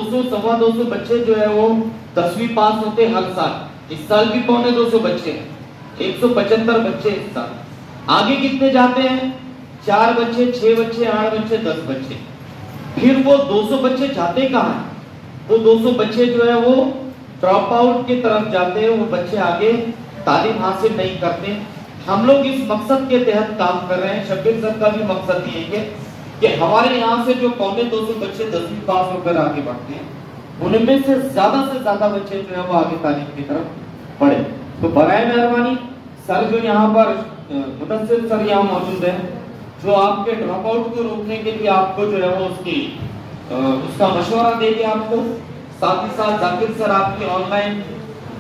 200 सवा 200 बच्चे जो है वो 10वीं पास होते हर साल। इस साल भी 250 बच्चे हैं, 175 बच्चे इस साल। आगे कितने जाते हैं? 4 बच्चे, 6 बच्चे, 8 बच्चे, 10 बच्चे। फिर वो 200 बच्चे जाते कहाँ हैं? वो 200 बच्चे जो है वो ड्रॉप आउट की तरफ जाते हैं, वो बच्चे आगे तालीम हासिल नहीं करते। हम लोग इस मकसद के तहत काम कर रहे हैं। शब्बीर सर का भी मकसद ये है कि हमारे यहाँ से जो 250 बच्चे 10वीं पास होकर आगे बढ़ते हैं, उनमें से ज्यादा बच्चे जो है वो आगे तालीम की तरफ बढ़े। तो बराए मेहरबानी सर जो यहाँ पर मुदस्सिर सर यहाँ मौजूद है, जो आपके ड्रॉप आउट को रोकने के लिए आपको जो है वो उसका मशवरा देंगे आपको। साथ ही साथ जाकिर सर आपकी ऑनलाइन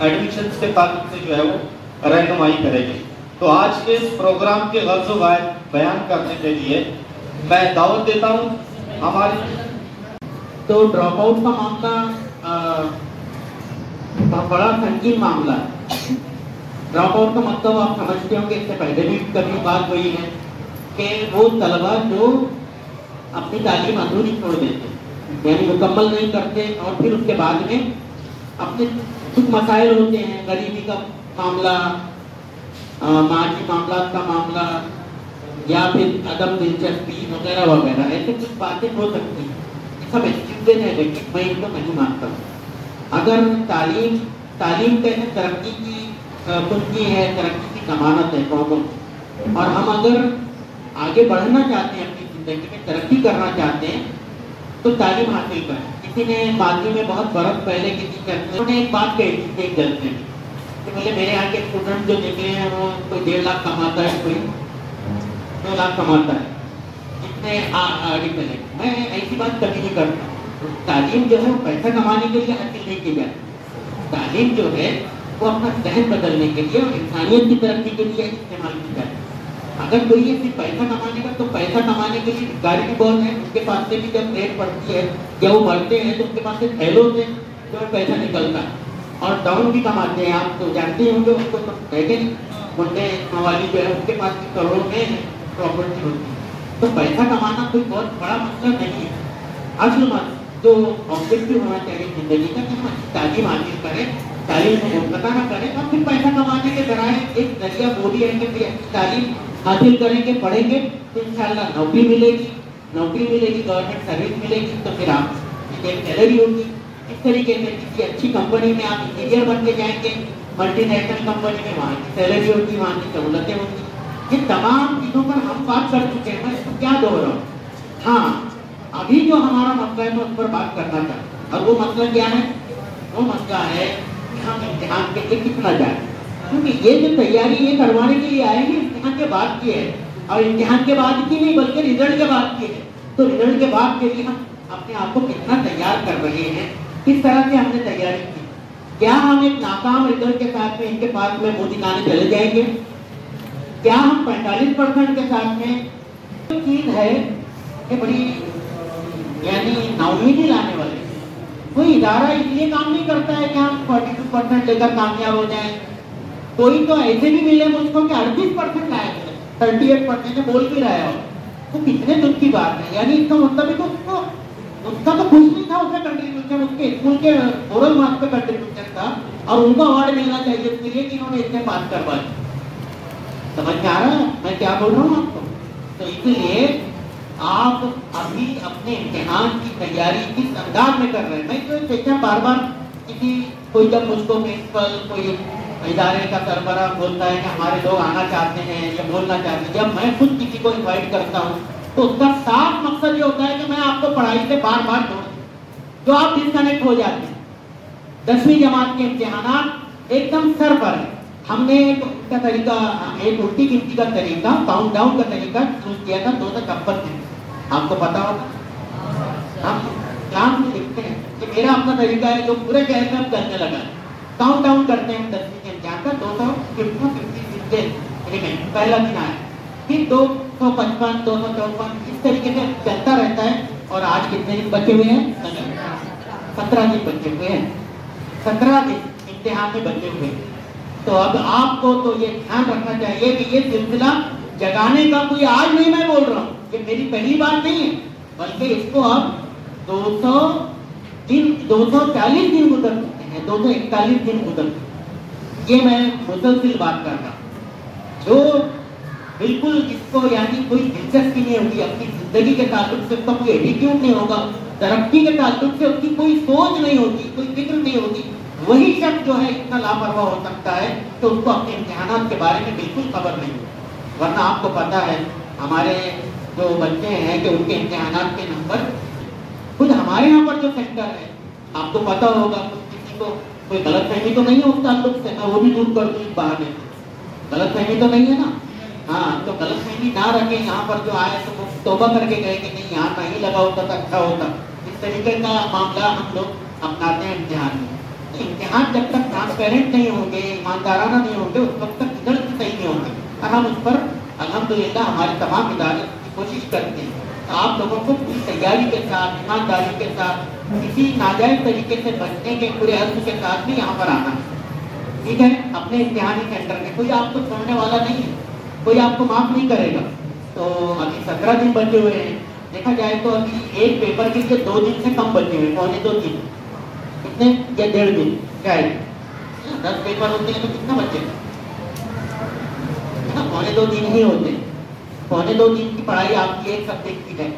एडमिशन के ताल्लुक से जो है वो रहनुमाई करेंगे। तो आज के इस प्रोग्राम के गर्ज़ बयान करने के लिए मैं दावत देता हूँ हमारे। तो ड्रॉप आउट का मामला बड़ा संकीर्ण मामला है। ड्रॉप आउट का मतलब आप समझते होंगे, इससे पहले भी कभी बात हुई है कि वो तलबा जो अपनी तालीम अधूरी छोड़ देते, यानी मुकम्मल नहीं करते, और फिर उसके बाद में अपने कुछ मसाइल होते हैं, गरीबी का मामला, माली मामला का मामला, या फिर अदम दिलचस्पी वगैरह वगैरह, ऐसे कुछ बातें हो सकती हैं। सब एक्सक्यूजेज है, लेकिन मैं इनको नहीं मानता हूँ। अगर तालीम तरक्की की कुंजी है, तरक्की की जमानत है कौमों, और हम अगर आगे बढ़ना चाहते हैं, अपनी जिंदगी में तरक्की करना चाहते हैं, तो तालीम हासिल करें। किसी ने माजी में बहुत बरस पहले किसी ने एक बात कही थी एक जलसे में कि बोले मेरे यहाँ के स्टूडेंट जो निकले हैं वो कोई 1.5 लाख कमाता है, कोई 2 लाख कमाता है, इतने आगे चले। मैं ऐसी बात कभी नहीं करता। तालीम जो है वो पैसा कमाने के लिए हासिल नहीं की जाती। तालीम जो है वो अपना जहन बदलने के लिए और इंसानियत की तरक्की के लिए इस्तेमाल की जाती है। अगर कोई ये सिर्फ पैसा कमाने का, तो पैसा कमाने के लिए गाड़ी भी बहुत है, उसके पास से भी जब रेट बढ़ती है या वो बढ़ते हैं तो उसके पास से थैलों से जो पैसा निकलता है, और डाउन भी कमाते हैं। आप तो जानते होंगे उसको, तो लेकिन मुंडे मवाली जो है उसके पास भी करोड़ों में प्रॉपर्टी होती है। तो पैसा कमाना कोई बहुत बड़ा मसला नहीं है। असल मत जो ऑब्जेक्टिव होना चाहिए जिंदगी का कि हम तालीम हासिल करें, तालीम में मुबतला न करें, और फिर पैसा कमाने के जराए एक नजरिया वो भी है कि तालीम हासिल करेंगे, पढ़ेंगे तो इंशाल्लाह नौकरी मिलेगी, गवर्नमेंट सर्विस मिलेगी, तो फिर आप एक सैलरी होगी। इस तरीके से किसी अच्छी कंपनी में आप इंजीनियर बन के जाएंगे, मल्टीनेशनल कंपनी में, वहाँ की सैलरी होगी, वहाँ की सहूलतें होंगी। ये तमाम चीज़ों पर हम बात कर चुके हैं, मैं इसको क्या दोहराऊं। हाँ, अभी जो हमारा मसला है मैं उस पर बात करना चाहता हूँ, और वो मसला क्या है? वो मसला है कि हम इम्तिहान के लिए कितना जाए, क्योंकि ये जो तैयारी ये करवाने के लिए आएंगे इम्तिहान के बाद की है, और इम्तिहान के बाद की नहीं बल्कि रिजल्ट के बाद की है। तो रिजल्ट के बाद के लिए हम अपने आप को कितना तैयार कर रहे हैं, किस तरह से हमने तैयारी की। क्या हम एक नाकाम रिजल्ट के साथ में इनके पास में मोदी गाने चले जाएंगे? क्या हम 45% के साथ में? तो चीज है कि बड़ी यानी नाउमीदी लाने वाली। कोई इदारा इसलिए काम नहीं करता है कि हम 42% लेकर कामयाब हो जाएं। कोई तो ऐसे भी मिले मुझको कि 38% लाया, 38% बोल भी रहा है, तो कितने दुख की बात है। यानी इसका मतलब उसका तो कुछ नहीं था, उसका कंट्रीब्यूशन उसके स्कूल के ओरल मार्क्स पे कंट्रीब्यूशन था, और उनको अवार्ड मिलना चाहिए इसके लिए कि इन्होंने इतने पास करवा दिया। समझ में आ रहा है मैं क्या बोल रहा हूँ आपको? तो इसलिए आप अभी अपने इम्तिहान की तैयारी किस अंदाज में कर रहे हैं। मैं तो देखा बार कोई जब मुझको प्रिंसिपल कोई इदारे का सरबरा बोलता है कि हमारे लोग आना चाहते हैं या बोलना चाहते हैं, जब मैं खुद किसी को इन्वाइट करता हूँ तो उसका साफ मकसद ये होता है कि मैं आपको पढ़ाई से बार बार जोड़, जो आप डिस्कनेक्ट हो जाते हैं। 10वीं जमात के इम्तिहानात एकदम सर पर है। हमने एक तरीका, एक उल्टी गिनती का तरीका, काउंट डाउन का तरीका चूज किया था 2 तक अब्बल दिन। आपको पता होगा हम क्लास में लिखते हैं कि मेरा अपना तरीका है जो पूरे शहर में अब चलने लगा है। काउंट डाउन करते हैं 10वीं के इम्तिहान का, 250 पहला दिन आया, फिर 255, 254 इस तरीके से चलता रहता है। और आज कितने दिन बचे हुए हैं? 17 दिन बचे हुए हैं, 17 दिन इम्तिहान में बचे हुए हैं। तो अब आपको तो ये ध्यान रखना चाहिए कि ये सिलसिला जगाने का कोई आज नहीं मैं बोल रहा हूँ, ये मेरी पहली बात नहीं है, बल्कि इसको अब 240 दिन गुजर चुके हैं, 241 दिन गुजर चुके हैं। ये मैं मुसलसिल बात कर रहा हूँ। जो बिल्कुल इसको यानी कोई दिलचस्पी नहीं होगी अपनी जिंदगी के ताल्लुक से, उसका कोई एटीट्यूड नहीं होगा, तरक्की के ताल्लुक से उसकी कोई सोच नहीं होगी, कोई फिक्र नहीं होगी, वही शख्स जो है इतना लापरवाह हो सकता है तो उसको अपने इम्तिहानात के बारे में बिल्कुल खबर नहीं होगी। वरना आपको पता है हमारे जो बच्चे हैं कि उनके इम्तिहानात के नंबर, खुद हमारे यहाँ पर जो सेंटर है आपको पता होगा, किसी को कोई गलतफहमी तो नहीं है उस ताल्लुक से, मैं वो भी दूर कर दूँ बहाने, गलतफहमी तो नहीं है ना। हाँ, तो गलतफहमी ना रखे, यहाँ पर जो आए तो वो तौबा करके गए कि नहीं यहाँ नहीं लगा होता तो अच्छा होता। इस तरीके का मामला हम लोग अपनाते हैं इम्तिहान में। तो इम्तिहान जब तक ट्रांसपेरेंट नहीं होंगे, ईमानदाराना नहीं होंगे, उस वक्त तक रिजल्ट सही नहीं होंगे। और हम उस पर अल्हम्दुलिल्लाह हमारे तमाम इदारे कोशिश करते हैं। तो आप लोगों को पूरी तैयारी के साथ, ईमानदारी के साथ, किसी नाजायज तरीके से बचने के पूरे अर्थ के साथ भी यहाँ पर आना है, ठीक है। अपने इम्तिहानी सेंटर में कोई आपको छोड़ने वाला नहीं है, कोई आपको माफ नहीं करेगा। तो अभी 17 दिन बचे हुए हैं, देखा जाए तो अभी एक पेपर के लिए 2 दिन से कम बचे हुए, पौने 2 दिन, कितने या 1.5 दिन शायद, 10 पेपर होते हैं तो कितना बचे, पौने 2 दिन ही होते हैं। पौने 2 दिन की पढ़ाई आपकी एक सब्जेक्ट की है।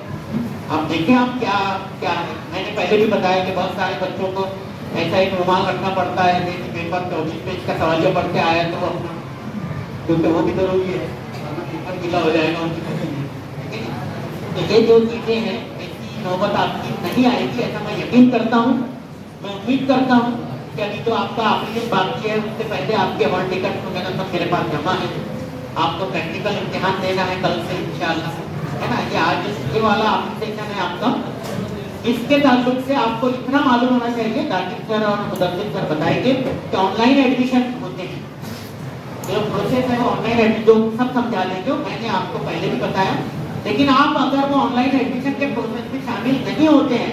आप देखें आप क्या क्या है। मैंने पहले भी बताया कि बहुत सारे बच्चों को ऐसा एक रुमाल रखना पड़ता है, जैसे पेपर 24 पेज का सवालिया पढ़ के आया तो अपना, क्योंकि वो भी जरूरी है, पेपर गीला हो जाएगा उनकी। तो ये जो चीजें हैं, ऐसी नौबत आपकी नहीं आएगी, ऐसा मैं यकीन करता हूँ। मैं उम्मीद करता हूँ कि अभी तो आपका आखिरी दिन बाकी है, उससे पहले आपके हॉल टिकट वगैरह सब मेरे पास जमा है। आपको प्रैक्टिकल इम्तिहान देना है कल से इंशाल्लाह, है ना। ये आज ये वाला एप्लीकेशन है आपका, इसके ताल्लुक से आपको इतना मालूम होना चाहिए, दाकिर सर और मुदस्सिर सर बताएंगे कि ऑनलाइन एडमिशन होते हैं, जो प्रोसेस है वो ऑनलाइन, जो सब समझा लेंगे, मैंने आपको पहले भी बताया। लेकिन आप अगर वो ऑनलाइन एडमिशन के प्रोसेस में शामिल नहीं होते हैं,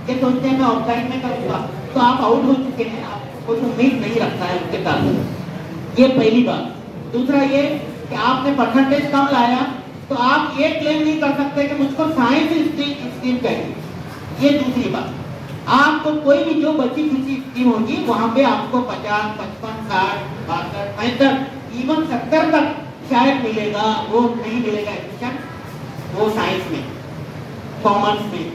ये सोचते हैं मैं ऑफलाइन में करूँगा, तो आप आउट हो चुके हैं, आपको कोई उम्मीद नहीं रखना है उनके ताल्लुक। ये पहली बात। दूसरा ये कि आपने परसेंटेज कम लाया तो आप ये क्लेम नहीं कर सकते कि मुझको साइंस स्ट्रीम चाहिए, ये दूसरी बात। आपको कोई भी जो बची खुची स्कीम होगी वहां पे आपको 50, 55, 60, 62, 65, इवन 70 तक शायद मिलेगा, वो नहीं मिलेगा एडमिशन वो साइंस में, कॉमर्स में,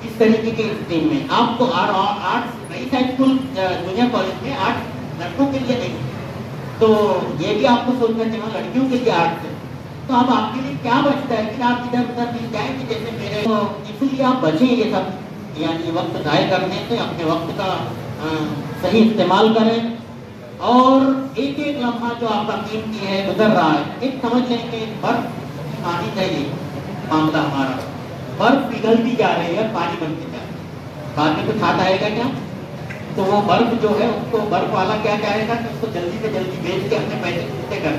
इस तरीके के स्ट्रीम में आपको आर्ट्स नहीं, शायद स्कूल जूनियर कॉलेज में आर्ट्स लड़कों के लिए नहीं, तो ये भी आपको सोचना चाहिए लड़कियों के लिए आर्ट्स है। तो अब आपके लिए क्या बचता है कि आप इधर उधर मिल जाएंगे जैसे मेरे, तो इसलिए आप बचें ये सब, यानी वक्त ज़ाय करने से अपने वक्त का सही इस्तेमाल करें। और एक एक लम्हा जो आपका कीमती है गुजर रहा है, एक समझ लें कि बर्फ आनी चाहिए, मामला हमारा बर्फ पिघलती जा रही है, पानी बनती जा रही है, बाद में कुछ हाथ आएगा क्या? तो वो बर्फ जो है उसको बर्फ वाला क्या चाहेगा कि उसको जल्दी से जल्दी बेच के अपने पैसे पूरे कर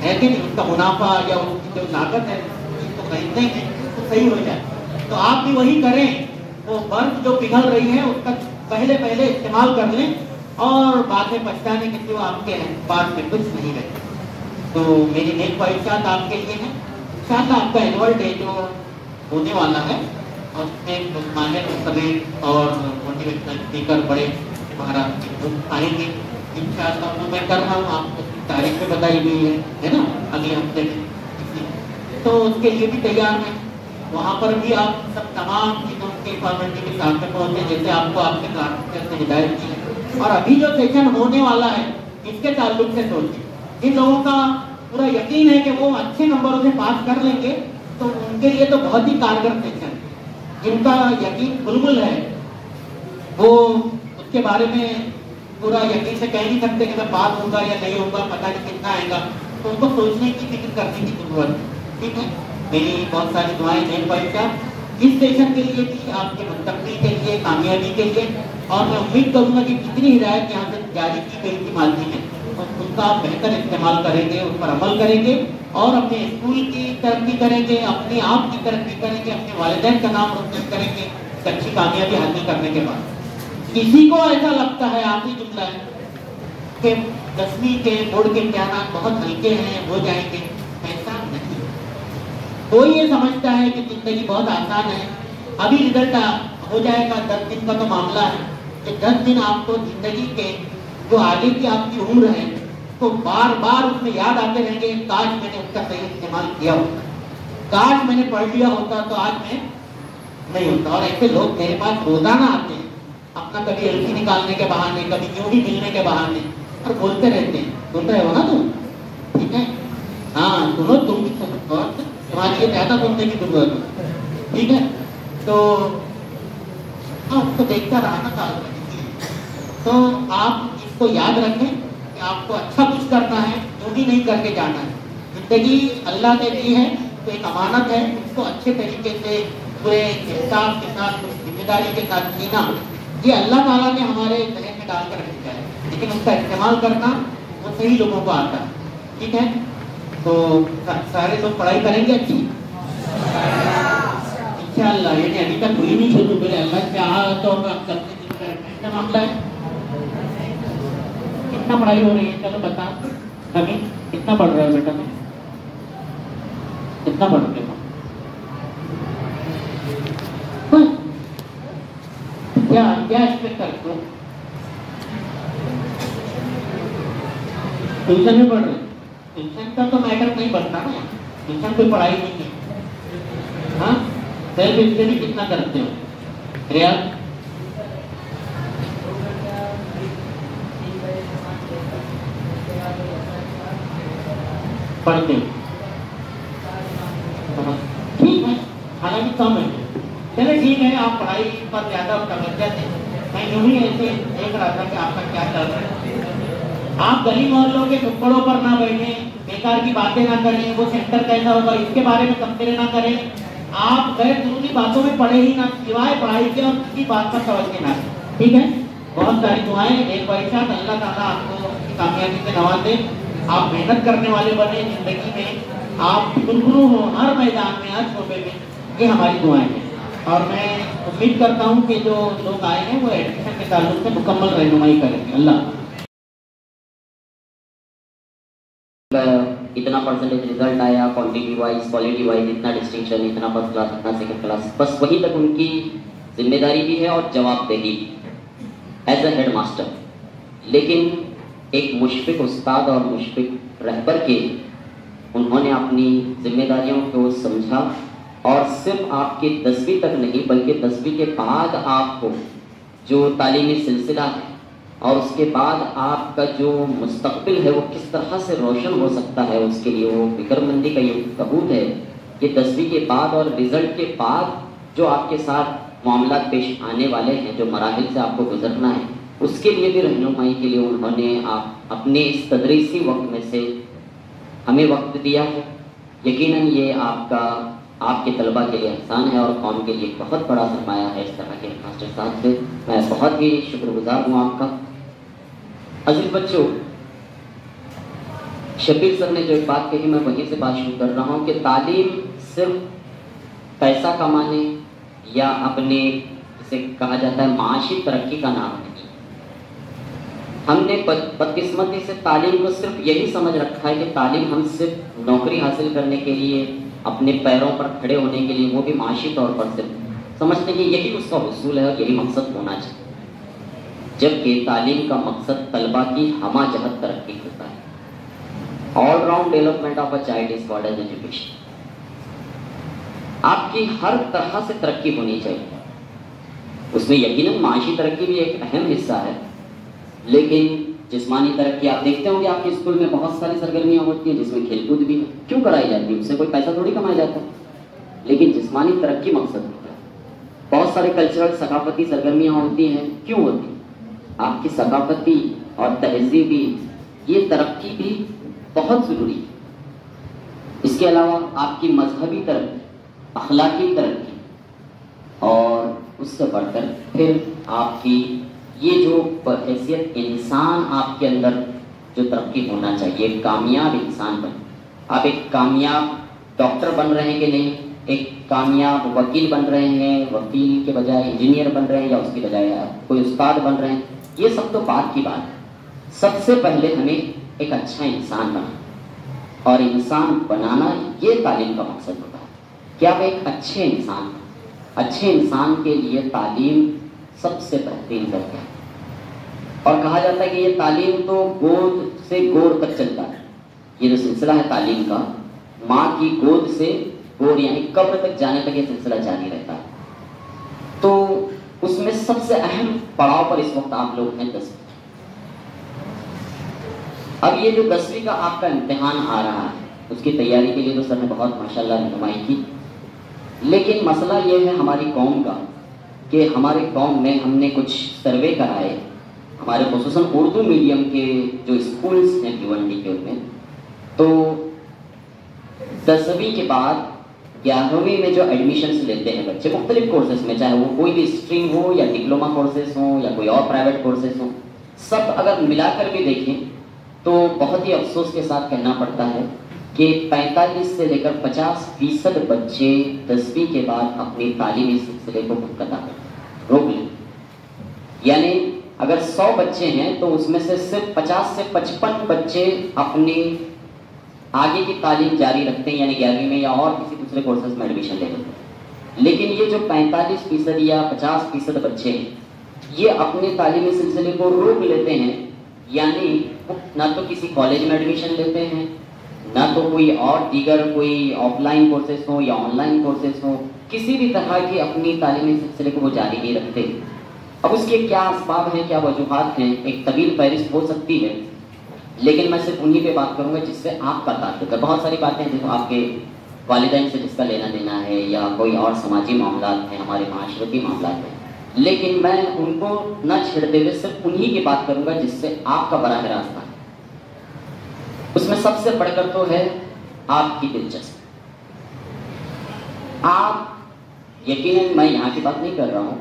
है कि नहीं, उसका मुनाफा या उसकी जो लागत है उसको खरीदने में तो सही हो जाए। तो आप भी वही करें, वो बर्फ जो पिघल रही है उसका पहले पहले इस्तेमाल कर लें और बाद में पछताने के सिवा आपके पास में कुछ नहीं रहे। तो मेरी नेक ख्वाहिशात आपके लिए है। इंशाअल्लाह आपका एनुअल डे जो होने वाला है और उसमें माहिर मुस्तमिल और मोटिवेशनल स्पीकर बड़े महाराज आएंगे इंशाअल्लाह। वो मैं कर रहा हूँ, आपको तारीख में बताई गई है ना, अगले हफ्ते में, तो उसके लिए भी तैयार हैं। वहाँ पर भी आप सब तमाम चीज़ों के फॉर्मेलिटी के साथ में पहुँचे जैसे आपको आपके ट्रांसफर से हिदायत की है। और अभी जो सेशन होने वाला है इसके ताल्लुक से सोचिए, जिन लोगों का पूरा यकीन है कि वो अच्छे नंबरों से पास कर लेंगे तो उनके लिए तो बहुत ही कारगर सेशन। जिनका यकीन बुलबुल है वो उसके बारे में पूरा यकीन से कह नहीं सकते कि मैं पास होगा या नहीं होगा, पता नहीं कितना आएगा, तो उनको सोचने की फिक्र करने की जरूरत है। ठीक है, मेरी बहुत सारी दुआएं मेरे भाई इस सेशन के लिए भी, आपके मुस्तकबिल के लिए, कामयाबी के लिए। और मैं उम्मीद करूँगा कि जितनी हिदायत यहाँ से जारी की गई थी मालती है उनका आप बेहतर इस्तेमाल करेंगे, उन पर अमल करेंगे और अपने स्कूल की तरक्की करेंगे, अपने आप की तरक्की करेंगे, अपने वालिदैन का नाम रोशन करेंगे अच्छी कामयाबी हासिल करने के बाद। किसी को ऐसा लगता है, आखिरी जुमला है, कि 10वीं के बोर्ड के इम्तिहान बहुत हल्के हैं, हो जाएंगे, ऐसा नहीं। कोई ये समझता है कि जिंदगी बहुत आसान है, अभी रिजल्ट हो जाएगा, 10 दिन का तो मामला है कि 10 दिन आपको जिंदगी के जो आगे की आपकी उम्र है तो बार बार उसमें याद आते रहेंगे, काश मैंने उसका सही इस्तेमाल किया होता, काश मैंने पढ़ लिया होता तो आज मैं नहीं होता। और ऐसे लोग मेरे पास रोजाना आते हैं, अपना कभी एलसी निकालने के बहाने, कभी यूं ही मिलने के बहाने, और बोलते रहते हैं, सुनते हो ना तुम, ठीक है, हाँ सुनो, तुम भी सुनो, और तुम्हारी ये ज्यादा सुनने की जरूरत है, ठीक है। तो आपको देखता रहा ना साल में, तो आप इसको याद रखें कि आपको अच्छा कुछ करना है, जो भी नहीं करके जाना है। जिंदगी अल्लाह ने दी है तो एक अमानत है, उसको अच्छे तरीके से पूरे हिसाब के साथ, जिम्मेदारी के साथ जीना, ये अल्लाह ताला ने हमारे जहन में डालकर रखा है, लेकिन उसका इस्तेमाल करना वो सही लोगों को आता है, ठीक है। तो सारे लोग पढ़ाई करेंगे अच्छी इंशाअल्लाह, यानी अभी तक हुई नहीं शुरू, मेरे अल्लाह से तो करते मामला है। कितना पढ़ाई हो रही है, चलो बता अभी कितना पढ़ रहे हो बेटा, तुम कितना पढ़ रहे हो? क्या क्या एक्सपेक्ट करते हो? ट्यूशन में पढ़ रहे, ट्यूशन का तो मैटर नहीं बनता ना, ट्यूशन कोई पढ़ाई नहीं है। हाँ, सेल्फ स्टडी कितना करते हो? रियाज पढ़ते हो? ठीक है, हालांकि कम है, चले ठीक है, आप पढ़ाई पर ज्यादा तवज्जो दें। मैं यूं ही ऐसे देख रहा था कि आपका क्या चल रहा है। आप गली मोहल्लों के टुकड़ों पर ना बैठे, बेकार की बातें ना करें, वो सेंटर कैसा होगा इसके बारे में तबसरे ना करें, आप गैर जरूरी बातों में पढ़े ही ना, सिवाय पढ़ाई के और किसी बात पर तवज्जो ना दें, ठीक है। बहुत सारी दुआएं, एक परीक्षा, अल्लाह ताला आपको कामयाबी से नवाज दे, आप मेहनत करने वाले बने जिंदगी में, आप गुरगुरु हो हर मैदान में, हर शोबे में, ये हमारी दुआएं हैं। और मैं उम्मीद करता हूँ कि जो लोग आए हैं वो एडमिशन के ताल्लुक से मुकम्मल रहनुमाई करेंगे। अल्लाह इतना परसेंटेज रिजल्ट आया, क्वांटिटी वाइज क्वालिटी वाइज इतना डिस्टिंक्शन, इतना फर्स्ट क्लास, इतना सेकंड क्लास, बस वही तक उनकी जिम्मेदारी भी है और जवाबदेही एज ए हेड मास्टर। लेकिन एक मुशफिक उस्ताद और मुशफिक रहबर के उन्होंने अपनी जिम्मेदारियों को समझा और सिर्फ आपके 10वीं तक नहीं बल्कि 10वीं के बाद आपको जो तालीमी सिलसिला है और उसके बाद आपका जो मुस्तकबिल है वो किस तरह से रोशन हो सकता है, उसके लिए वो फिक्रमंदी का ये सबूत है कि 10वीं के बाद और रिजल्ट के बाद जो आपके साथ मामला पेश आने वाले हैं, जो मराहिल से आपको गुजरना है, उसके लिए भी रहनुमाई के लिए उन्होंने आप अपने इस तदरीसी वक्त में से हमें वक्त दिया है। यकीनन ये आपके तलबा के लिए एहसान है और कौम के लिए बहुत बड़ा सरमाया है इस तरह के मास्टर साहब से। मैं बहुत ही शुक्रगुजार हूँ आपका। अजीज बच्चों, शबीर सर ने जो एक बात कही मैं वहीं से बात शुरू कर रहा हूँ कि तालीम सिर्फ पैसा कमाने या अपने जिसे कहा जाता है माशी तरक्की का नाम नहीं। हमने बदकिस्मती से तालीम को सिर्फ यही समझ रखा है कि तालीम हम सिर्फ नौकरी हासिल करने के लिए, अपने पैरों पर खड़े होने के लिए, वो भी माशी तौर पर सिर्फ समझते कि यही उसका हुसूल है और यही मकसद होना चाहिए, जबकि तालीम का मकसद तलबा की हमा जहत तरक्की होता है। All round development of a child is called as education. आपकी हर तरह से तरक्की होनी चाहिए, उसमें यकीनन माशी तरक्की भी एक अहम हिस्सा है, लेकिन जिस्मानी तरक्की आप देखते होंगे आपके स्कूल में बहुत सारी सरगर्मियां होती हैं जिसमें खेलकूद भी क्यों कराई जाती है, उससे कोई पैसा थोड़ी कमाया जाता है, लेकिन जिस्मानी तरक्की मकसद होता है। बहुत सारे कल्चरल सकाफती सरगर्मियां होती हैं, क्यों होती हैं? आपकी सकाफती और तहजीबी ये तरक्की भी बहुत ज़रूरी है। इसके अलावा आपकी मजहबी तरक्की, अखलाकी तरक्की और उससे बढ़कर फिर आपकी ये जो हैसियत इंसान आपके अंदर जो तरक्की होना चाहिए, कामयाब इंसान बन। आप एक कामयाब डॉक्टर बन रहे हैं कि नहीं, एक कामयाब वकील बन रहे हैं, वकील के बजाय इंजीनियर बन रहे हैं या उसकी बजाय कोई उस्ताद बन रहे हैं, ये सब तो बात की बात है। सबसे पहले हमें एक अच्छा इंसान बना, और इंसान बनाना ये तालीम का मकसद होता है कि आप एक अच्छे इंसान। अच्छे इंसान के लिए तालीम सबसे बेहतरीन जरिया है। और कहा जाता है कि ये तालीम तो गोद से गोर तक चलता है। ये जो सिलसिला है तालीम का, माँ की गोद से गोर यानी कब्र तक जाने तक ये सिलसिला जारी रहता है। तो उसमें सबसे अहम पड़ाव पर इस वक्त आप लोग हैं 10वीं। अब ये जो 10वीं का आपका इम्तिहान आ रहा है, उसकी तैयारी के लिए तो सर ने बहुत माशाल्लाह रहनुमाई की, लेकिन मसला ये है हमारी कौम का कि हमारे कौम में हमने कुछ सर्वे कराए हमारे खुसूसन उर्दू मीडियम के जो स्कूल्स हैं भिवंडी के, उनमें तो 10वीं के बाद 11वीं में जो एडमिशन्स लेते हैं बच्चे मुख्तलिफ कोर्सेज में, चाहे वो कोई भी स्ट्रीम हो या डिप्लोमा कोर्सेज हो या कोई और प्राइवेट कोर्सेज हो, सब अगर मिलाकर भी देखें तो बहुत ही अफसोस के साथ कहना पड़ता है कि 45 से लेकर 50% बच्चे 10वीं के बाद अपनी तालीमी सिलसिले को मुनक़ता रोक लें। यानी अगर 100 बच्चे हैं तो उसमें से सिर्फ 50 से 55 बच्चे अपनी आगे की तालीम जारी रखते हैं, यानी 11वीं में या और किसी दूसरे कोर्सेज में एडमिशन ले लेते हैं। लेकिन ये जो 45% या 50% बच्चे हैं, ये अपने तालीमी सिलसिले को रोक लेते हैं, यानी ना तो किसी कॉलेज में एडमिशन लेते हैं, ना तो कोई और दीगर कोई ऑफलाइन कोर्सेज हो या ऑनलाइन कोर्सेज हो, किसी भी तरह की अपनी तालीमी सिलसिले को वो जारी नहीं रखते। अब उसके क्या असबाब हैं, क्या वजूहात हैं, एक तवील फहरिस्त हो सकती है, लेकिन मैं सिर्फ उन्हीं पे बात करूंगा जिससे आपका ताल्लुक है। बहुत सारी बातें हैं, देखो आपके वालिदैन से जिसका लेना देना है या कोई और समाजी मामला हैं, हमारे माशरती मामला हैं, लेकिन मैं उनको न छेड़ते हुए सिर्फ उन्हीं की बात करूंगा जिससे आपका बराह रास्ता है। उसमें सबसे बढ़कर तो है आपकी दिलचस्पी। आप यकीनन, मैं यहाँ की बात नहीं कर रहा हूँ,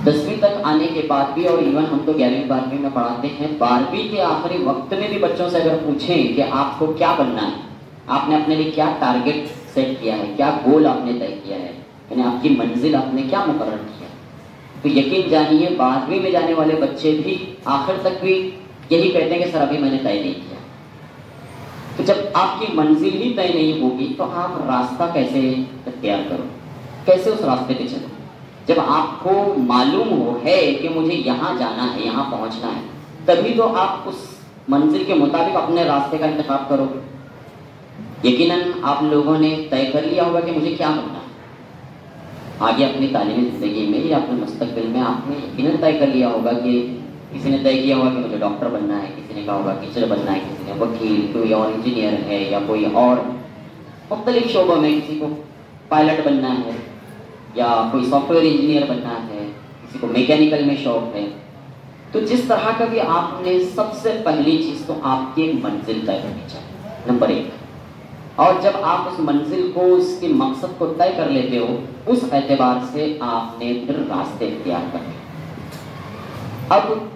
10वीं तक आने के बाद भी, और इवन हम तो 11वीं 12वीं में पढ़ाते हैं, 12वीं के आखिरी वक्त में भी बच्चों से अगर पूछें कि आपको क्या बनना है, आपने अपने लिए क्या टारगेट सेट किया है, क्या गोल आपने तय किया है, यानी आपकी मंजिल आपने क्या मुकर्रर किया, तो यकीन जानिए 12वीं में जाने वाले बच्चे भी आखिर तक भी यही कहते हैं कि सर अभी मैंने तय नहीं किया। तो जब आपकी मंजिल ही तय नहीं होगी तो आप रास्ता कैसे तैयार करो, कैसे उस रास्ते पे चलो? जब आपको मालूम है कि मुझे यहाँ जाना है, यहाँ पहुँचना है, तभी तो आप उस मंजिल के मुताबिक अपने रास्ते का इंतखाब करोगे। यकीनन आप लोगों ने तय कर लिया होगा कि मुझे क्या बनना है आगे अपनी तालीमी ज़िंदगी में या अपने मुस्तकबिल में। आपने यकीनन तय कर लिया होगा कि किसी ने तय किया होगा कि मुझे डॉक्टर बनना है, किसी ने कहा होगा टीचर बनना है, किसी ने वकील, कोई और इंजीनियर है या कोई और मुख्तलिफ शोबों में किसी को पायलट बनना है या कोई सॉफ्टवेयर इंजीनियर बनना है, किसी को मैकेनिकल में शौक है। तो जिस तरह का भी आपने, सबसे पहली चीज़ तो आपकी एक मंजिल तय करनी चाहिए, नंबर 1। और जब आप उस मंजिल को, उसके मकसद को तय कर लेते हो, उस एतबार से आपने फिर रास्ते इख्तियार करने। अब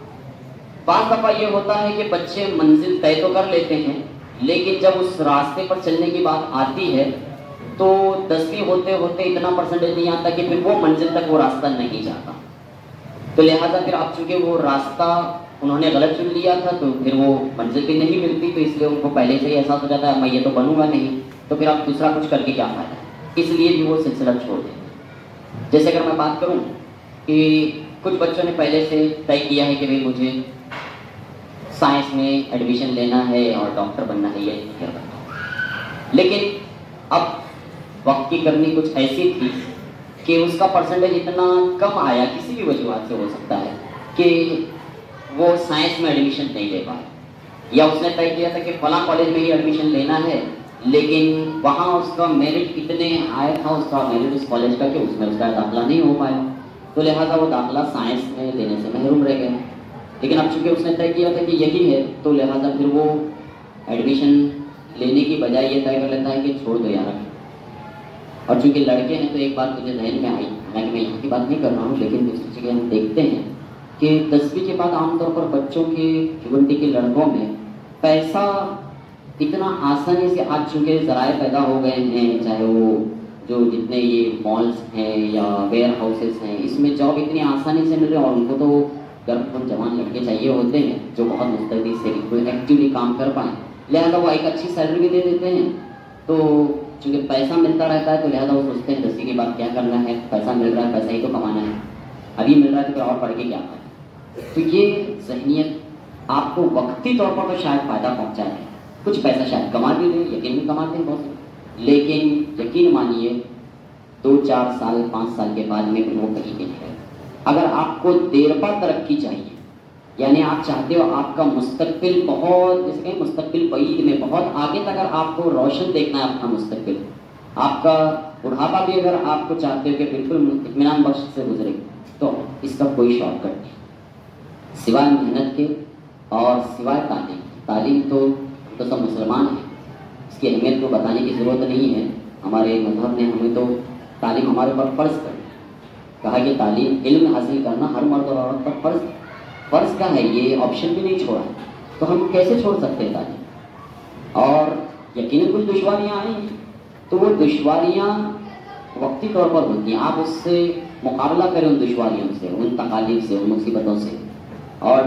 बात दफ़ा ये होता है कि बच्चे मंजिल तय तो कर लेते हैं, लेकिन जब उस रास्ते पर चलने की बात आती है तो 10वीं होते होते इतना परसेंटेज नहीं आता कि फिर वो मंजिल तक वो रास्ता नहीं जाता। तो लिहाजा फिर अब चूंकि वो रास्ता उन्होंने गलत चुन लिया था तो फिर वो मंजिल भी नहीं मिलती, तो इसलिए उनको पहले से ही एहसास हो जाता है मैं ये तो बनूंगा नहीं, तो फिर अब दूसरा कुछ करके क्या फायदा, इसलिए भी वो सिलसिला छोड़ देते हैं। जैसे अगर मैं बात करूँ कि कुछ बच्चों ने पहले से तय किया है कि भाई मुझे साइंस में एडमिशन लेना है और डॉक्टर बनना है, ये इंजीनियर बनना है, लेकिन अब वक्त की करनी कुछ ऐसी थी कि उसका परसेंटेज इतना कम आया, किसी भी वजूहत से हो सकता है कि वो साइंस में एडमिशन नहीं ले पाया, या उसने तय किया था कि फलां कॉलेज में ही एडमिशन लेना है, लेकिन वहाँ उसका मेरिट इतने आया था, उसका मेरिट उस कॉलेज का, कि उसमें उसका दाखिला नहीं हो पाया, तो लिहाजा वो दाखिला साइंस में लेने से महरूम रह गया। लेकिन अब चूंकि उसने तय किया था कि यही है, तो लिहाजा फिर वो एडमिशन लेने की बजाय ये तय कर लेता है कि छोड़ दो यार। और चूंकि लड़के हैं तो एक बात मुझे जहन में आई, हालांकि मैं यहाँ की बात नहीं कर रहा हूँ, लेकिन दूसरी जगह हम देखते हैं कि 10वीं के बाद आमतौर पर बच्चों के, भिवंडी के लड़कों में पैसा इतना आसानी से, आज चूँकि ज़राए पैदा हो गए हैं, चाहे वो जो जितने ये मॉल्स हैं या वेयर हाउसेस हैं, इसमें जॉब इतनी आसानी से मिल रही है, और उनको तो गर्म जवान लड़के चाहिए होते हैं जो बहुत मुस्तैदी से बिल्कुल एक्टिवली काम कर पाएँ, लिहाजा वो एक अच्छी सैलरी भी दे देते हैं। तो चूंकि पैसा मिलता रहता है तो लिहाजा वो सोचते हैं 10वीं के बाद क्या करना है, पैसा मिल रहा है, पैसा ही तो कमाना है, अभी मिल रहा है तो फिर और पढ़ के क्या करें। तो ये जहनियत आपको वक्ती तौर पर तो शायद फायदा पहुंचा है, कुछ पैसा शायद कमा भी दें, यकीन भी कमाते हैं बहुत, लेकिन यकीन मानिए 2, 4 साल 5 साल के बाद में वो कहीं के नहीं है। अगर आपको देरपा तरक्की चाहिए, यानी आप चाहते हो आपका मुस्तकबिल बहुत, जैसे कहें मुस्तकबिल बईद में बहुत आगे तक अगर आपको रोशन देखना है अपना मुस्तकबिल, आपका बुढ़ापा भी अगर आपको चाहते हो कि बिल्कुल इत्मीनान बख्श से गुजरे, तो इसका कोई शॉर्टकट नहीं सिवाय मेहनत के और सिवाय तालीम। तालीम तो सब मुसलमान हैं, इसकी अहमियत को बताने की ज़रूरत नहीं है। हमारे मजहब ने हमें तो तालीम हमारे ऊपर फ़र्ज़ कर कहा कि तालीम इल्म हासिल करना हर मर्द और औरत पर फ़र्ज़ का है, ये ऑप्शन भी नहीं छोड़ा, तो हम कैसे छोड़ सकते हैं तालीम। और यकीनन कुछ दुश्वारियाँ आएंगी, तो वो दुश्वारियाँ वक्ती तौर पर होती हैं, आप उससे मुकाबला करें उन दुश्वारियों से, उन तकालीफ से, उन मुसीबतों से, और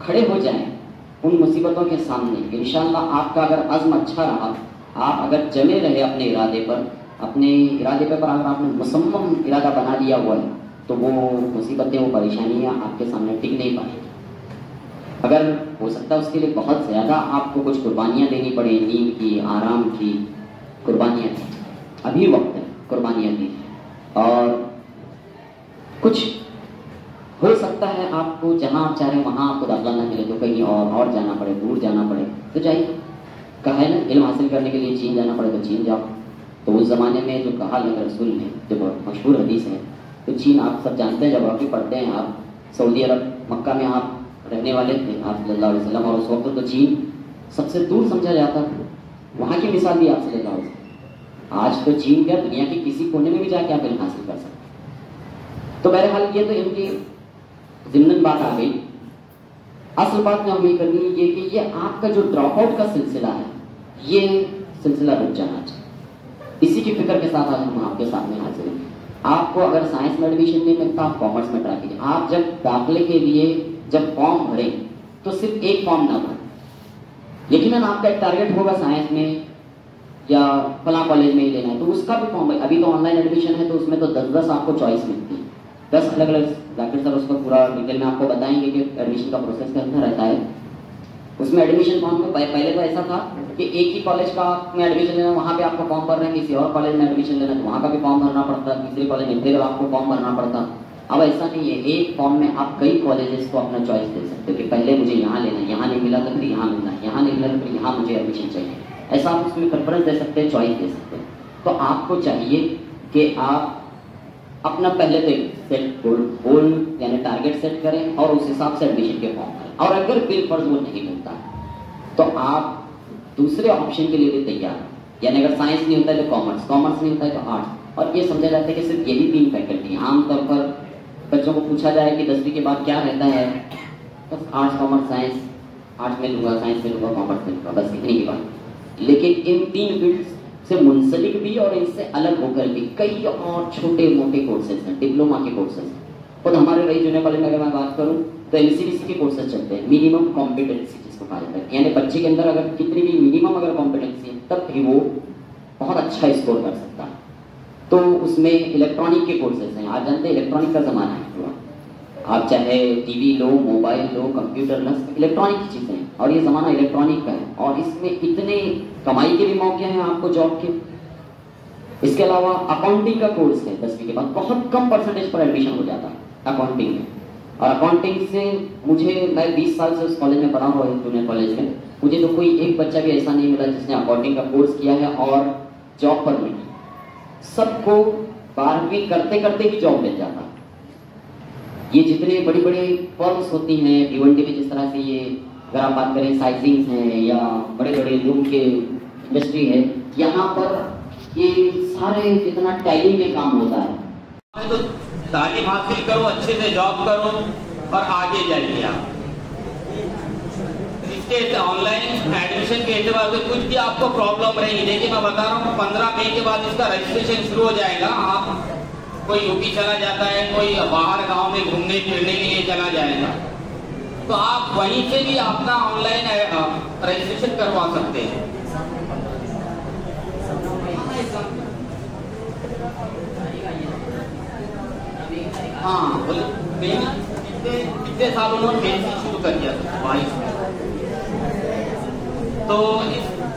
खड़े हो जाएं उन मुसीबतों के सामने। इंशाअल्लाह आपका अगर अज़्म अच्छा रहा, आप अगर जमे रहे अपने इरादे पर अगर आपने मुसम्मम इरादा बना लिया हुआ है, तो वो मुसीबतें, वो परेशानियाँ आपके सामने टिक नहीं पाएंगी। अगर हो सकता है उसके लिए बहुत ज़्यादा आपको कुछ कुर्बानियाँ देनी पड़े, नींद की, आराम की कुर्बानियाँ दी, अभी वक्त है कुर्बानियाँ दी। और कुछ हो सकता है आपको जहाँ आप चाह रहे हैं वहाँ आपको दाखिला न मिले, तो कहीं और जाना पड़े, दूर जाना पड़े, तो जाइए। कहा है ना, इल्म हासिल करने के लिए चीन जाना पड़े तो चीन जाओ। तो उस ज़माने में जो कहा अल्लाह के रसूल ने, जो बहुत मशहूर हदीस है, तो चीन आप सब जानते हैं, जब आप पढ़ते हैं आप, सऊदी अरब मक्का में आप रहने वाले थे आप सल्लल्लाहु अलैहि वसल्लम, और उस वक्त तो चीन सबसे दूर समझा जाता था। वहाँ की मिसाल भी आप सल्लल्लाहु अलैहि वसल्लम। आज तो चीन क्या, दुनिया के किसी कोने में भी जाके आप इल्म हासिल कर सकते। तो बहरहाल ये तो इनकी ज़िम्नन बात आ गई। असल बात में हमें करनी ये कि ये आपका जो ड्रॉप आउट का सिलसिला है, ये सिलसिला रुक जाना चाहिए। इसी की फिक्र के साथ आज हम आपके सामने हाजिर हैं। आपको अगर साइंस में एडमिशन नहीं मिलता, आप कॉमर्स में ट्राई कीजिए। आप जब दाखिले के लिए जब फॉर्म भरें तो सिर्फ एक फॉर्म ना भरें। यकीनन आपका एक टारगेट होगा साइंस में या फला कॉलेज में ही लेना है, तो उसका भी फॉर्म। अभी तो ऑनलाइन एडमिशन है, तो उसमें तो 10-10 आपको चॉइस मिलती है, 10 अलग अलग। जाकिर सर उसका पूरा डिटेल में आपको बताएंगे कि एडमिशन का प्रोसेस कैसा रहता है। उसमें एडमिशन फॉर्म में पहले तो ऐसा था कि एक ही कॉलेज का में एडमिशन लेना, वहाँ पे आपको फॉर्म भरना है, किसी और कॉलेज में एडमिशन लेना तो वहाँ का भी फॉर्म भरना पड़ता, तीसरे कॉलेज में फिर आपको फॉर्म भरना पड़ता। अब ऐसा नहीं है, एक फॉर्म में आप कई कॉलेजेस को अपना चॉइस दे सकते हो कि पहले मुझे यहाँ लेना है, यहाँ नहीं मिला तो फिर यहाँ मिलना है, यहाँ नहीं मिला तो फिर यहाँ मुझे एडमिशन चाहिए। ऐसा आप उसमें प्रेफरेंस दे सकते हैं, चॉइस दे सकते हैं। तो आपको चाहिए कि आप अपना पहले तो सेट गोल यानी टारगेट सेट करें और उस हिसाब से एडमिशन के फॉर्म करें। और अगर बिलफर्ज वो नहीं मिलता तो आप दूसरे ऑप्शन के लिए भी तैयार हैं, यानी अगर साइंस नहीं होता है तो कॉमर्स नहीं होता है तो आर्ट्स। और ये समझा जाता है कि सिर्फ यही 3 फैकल्टी हैं। आमतौर पर बच्चों को पूछा जाए कि 10वीं के बाद क्या रहता है, बस आर्ट्स कॉमर्स साइंस, आर्ट्स में लूँगा, साइंस में लूँगा, कॉमर्स में लूँगा, बस इतनी ही बात। लेकिन इन 3 फील्ड्स से मुंसलिक भी और इनसे अलग होकर भी कई और छोटे मोटे कोर्सेज हैं, डिप्लोमा के कोर्सेज। खुद हमारे रही जूनियर कॉलेज में अगर मैं बात करूँ तो MCDC के कोर्सेज चलते हैं, मिनिमम कॉम्पिटेंसी जिसको कहा जाता है, यानी बच्चे के अंदर अगर कितनी भी मिनिमम अगर कॉम्पिटेंसी है तब भी वो बहुत अच्छा स्कोर कर सकता है। तो उसमें इलेक्ट्रॉनिक के कोर्सेज हैं। आप जानते हैं इलेक्ट्रॉनिक का ज़माना है, आप चाहे टीवी लो, मोबाइल लो, कंप्यूटर लो, इलेक्ट्रॉनिक की चीज़ें हैं और ये ज़माना इलेक्ट्रॉनिक का है। और इसमें इतने कमाई के भी मौके हैं आपको जॉब के। इसके अलावा अकाउंटिंग का कोर्स है 10वीं के बाद, बहुत कम परसेंटेज पर एडमिशन हो जाता है अकाउंटिंग में। और अकाउंटिंग से मैं 20 साल से उस कॉलेज में पढ़ा हुआ हूँ, जूनियर कॉलेज में, मुझे तो कोई एक बच्चा भी ऐसा नहीं मिला जिसने अकाउंटिंग का कोर्स किया है और जॉब पर मिली। सबको 12वीं करते करते ही जॉब मिल जाता। ये जितने बड़ी बड़ी फर्म्स होती हैं, भिवंडी में जिस तरह से ये अगर आप बात करें साइजिंग है या बड़े बड़े लूम के इंडस्ट्री है, यहाँ पर ये सारे जितना टैली में काम होता है। तो तालीम हासिल करो, अच्छे से जॉब करो और आगे जाइए आप। इसके ऑनलाइन एडमिशन के एतबार से कुछ भी आपको प्रॉब्लम रहेगी। देखिए मैं बता रहा हूँ 15 मई के बाद इसका रजिस्ट्रेशन शुरू हो जाएगा। आप कोई यूपी चला जाता है, कोई बाहर गांव में घूमने फिरने के लिए चला जाएगा, तो आप वहीं से भी अपना ऑनलाइन रजिस्ट्रेशन करवा सकते हैं। हाँ बोले कितने साल उन्होंने बेचना शुरू कर दिया था? 22 में। तो